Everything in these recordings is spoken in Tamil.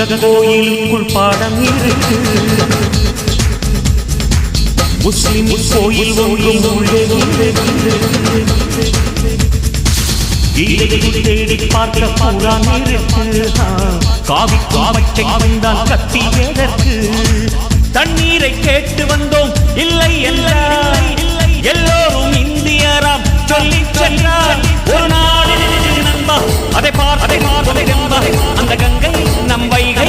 தங்க கோயிலுக்குள் பாடம் இருக்கு. முஸ்லிம் கோயில் ஒன்றும் உள்ளே தேடி பார்க்க குரான் இருக்கு. காவி காவச்சை வந்தால் கத்தி எதற்கு? தண்ணீரை கேட்டு வந்தோம் இல்லை எல்லாம் எல்லோரும் இந்தியராம் சொல்லி சென்றார். ஒரு நாடு நண்பா அதை பார்த்தை அந்த கங்கை நம் வைகை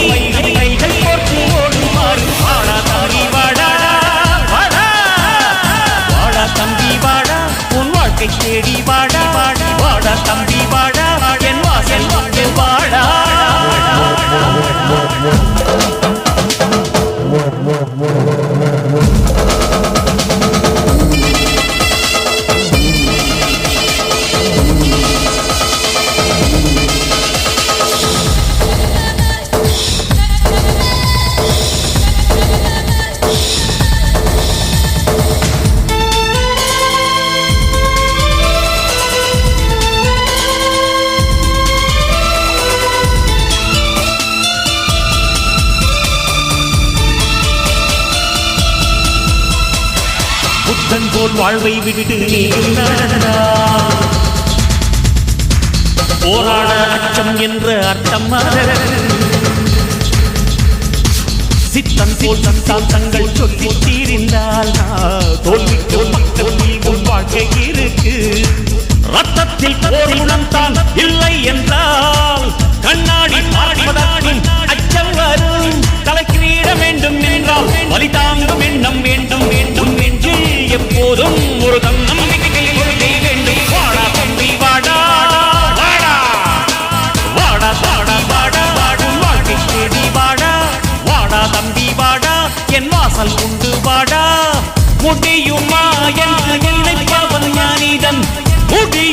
கைகள் போட்டு ஓடுமாறு. வாடா தம்பி வாடா வாடா வாடா தம்பி வாடா உன் வாழ்க்கை தேடி வாடா வாடா தம்பி வாடா என் வாசல் வாடா. புத்தன் போல் வாழ்வை விட்டு நீயும் நடந்தா. போராட அச்சம் என்ற அர்த்தம் சித்தன் போல் தங்கள் சொல்லி தீர்ந்தால் தோல்விக்கு மக்களில் உன் வாழ்க்கை இருக்கு. ரத்தத்தில் போர் குணம்தான் இல்லை என்றால் கண்ணாடி பார்ப்பதற்கும் அச்சம் வரும். தலைக்கிட வேண்டும் என்றால் வலி தாங்கும் எண்ணம் வேண்டும் வேண்டும் என்று எப்போதும் ஒரு நம்பிக்கை வேண்டும். வாடா தம்பி வாடா வாடா வாடா வாடா வாடா வாடும் வாழ்க்கை தேடி வாடா வாடா தம்பி வாடா என் வாசல் உண்டு வாடா. முடியுமா என்று நினைப்பவன் ஞானிதன் முடி